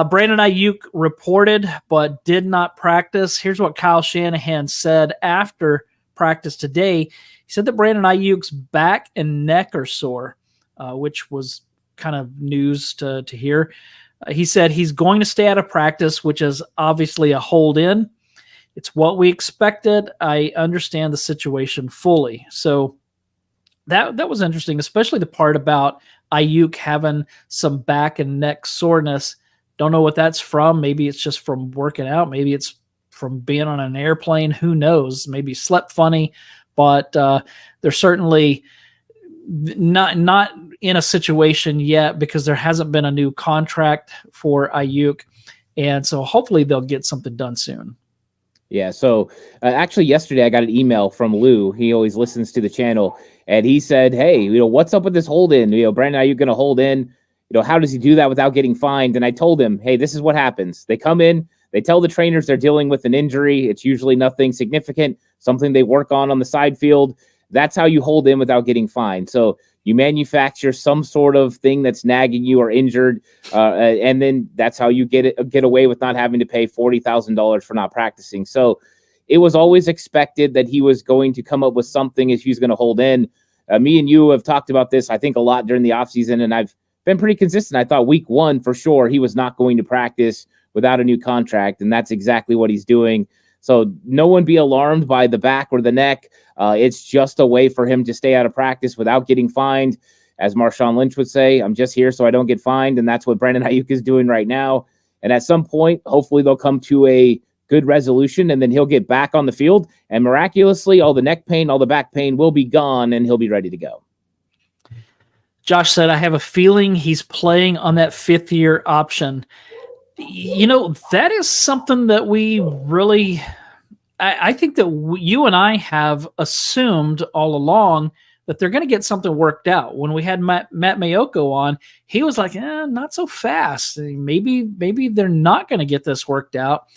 Brandon Aiyuk reported but did not practice. Here's what Kyle Shanahan said after practice today. He said that Brandon Aiyuk's back and neck are sore, which was kind of news to hear. He said he's going to stay out of practice, which is obviously a hold in. It's what we expected. I understand the situation fully. So that was interesting, especially the part about Aiyuk having some back and neck soreness. Don't know what that's from. Maybe it's just from working out. Maybe it's from being on an airplane. Who knows? Maybe slept funny, but they're certainly not in a situation yet because there hasn't been a new contract for Aiyuk. And so hopefully they'll get something done soon. Yeah, so actually yesterday I got an email from Lou. He always listens to the channel, and he said, hey, what's up with this hold in? Brandon, are you going to hold in? How does he do that without getting fined? And I told him, hey, this is what happens. They come in, they tell the trainers they're dealing with an injury. It's usually nothing significant, something they work on the side field. That's how you hold in without getting fined. So you manufacture some sort of thing that's nagging you or injured, and then that's how you get away with not having to pay $40,000 for not practicing. So it was always expected that he was going to come up with something if he's going to hold in. Me and you have talked about this, I think, a lot during the offseason, and I've been pretty consistent. I thought week 1 for sure he was not going to practice without a new contract, and that's exactly what he's doing. So no one be alarmed by the back or the neck. It's just a way for him to stay out of practice without getting fined. As Marshawn Lynch would say, I'm just here so I don't get fined, and that's what Brandon Aiyuk is doing right now. And at some point, hopefully they'll come to a good resolution, and then he'll get back on the field, and miraculously all the neck pain, all the back pain will be gone, and he'll be ready to go. Josh said, I have a feeling he's playing on that 5th-year option. That is something that we really – I think that you and I have assumed all along that they're going to get something worked out. When we had Matt Mayoko on, he was like, not so fast. Maybe they're not going to get this worked out.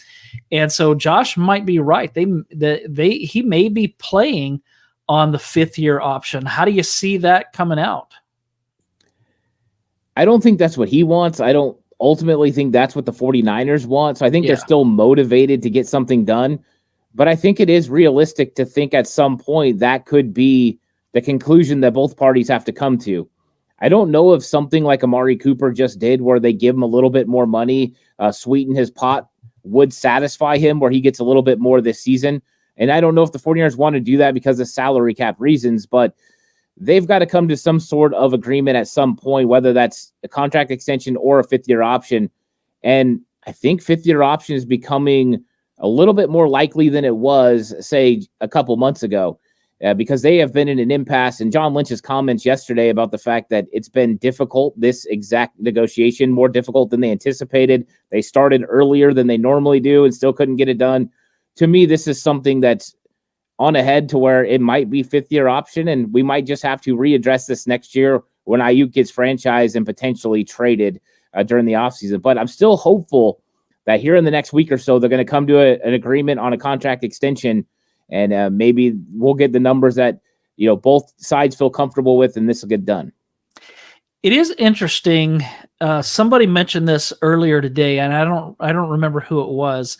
And so Josh might be right. He may be playing on the 5th-year option. How do you see that coming out? I don't think that's what he wants. I don't ultimately think that's what the 49ers want. So I think they're still motivated to get something done. But I think it is realistic to think at some point that could be the conclusion that both parties have to come to. I don't know if something like Amari Cooper just did, where they give him a little bit more money, sweeten his pot, would satisfy him where he gets a little bit more this season. And I don't know if the 49ers want to do that because of salary cap reasons, but they've got to come to some sort of agreement at some point, whether that's a contract extension or a 5th-year option. And I think 5th-year option is becoming a little bit more likely than it was, say, a couple months ago, because they have been in an impasse. And John Lynch's comments yesterday about the fact that it's been difficult, this exact negotiation, more difficult than they anticipated. They started earlier than they normally do and still couldn't get it done. To me, this is something that's on ahead to where it might be 5th-year option, and we might just have to readdress this next year when Aiyuk gets franchised and potentially traded during the offseason. But I'm still hopeful that here in the next week or so, they're going to come to an agreement on a contract extension, and maybe we'll get the numbers that both sides feel comfortable with, and this will get done. It is interesting. Somebody mentioned this earlier today, and I don't remember who it was,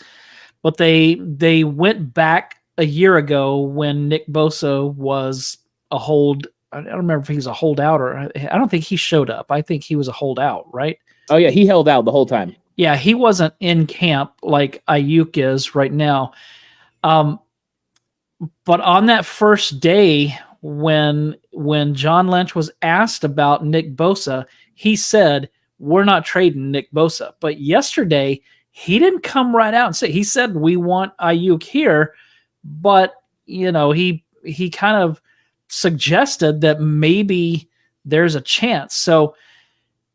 but they went back a year ago when Nick Bosa was a hold. I don't remember if he was a holdout or I don't think he showed up. I think he was a holdout, right? Oh yeah, he held out the whole time. Yeah, he wasn't in camp like Aiyuk is right now. But on that first day when John Lynch was asked about Nick Bosa, he said, we're not trading Nick Bosa. But yesterday, he didn't come right out and say, he said, we want Aiyuk here. But, he kind of suggested that maybe there's a chance. So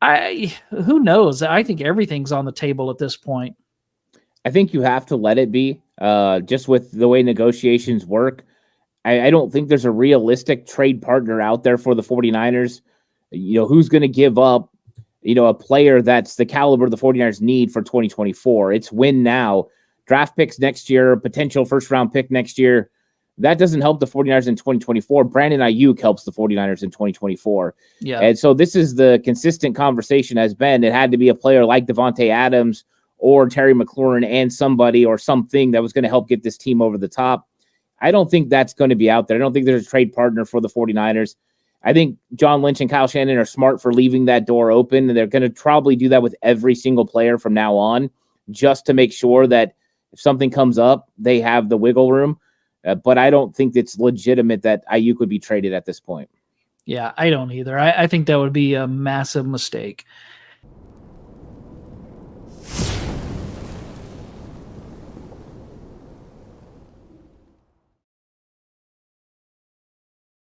who knows? I think everything's on the table at this point. I think you have to let it be, just with the way negotiations work. I don't think there's a realistic trade partner out there for the 49ers. Who's going to give up, a player that's the caliber the 49ers need for 2024? It's win now. Draft picks next year, potential first-round pick next year. That doesn't help the 49ers in 2024. Brandon Aiyuk helps the 49ers in 2024. Yeah. And so this is the consistent conversation has been, it had to be a player like Devontae Adams or Terry McLaurin and somebody or something that was going to help get this team over the top. I don't think that's going to be out there. I don't think there's a trade partner for the 49ers. I think John Lynch and Kyle Shanahan are smart for leaving that door open, and they're going to probably do that with every single player from now on, just to make sure that if something comes up, they have the wiggle room. But I don't think it's legitimate that Aiyuk would be traded at this point. Yeah, I don't either. I think that would be a massive mistake.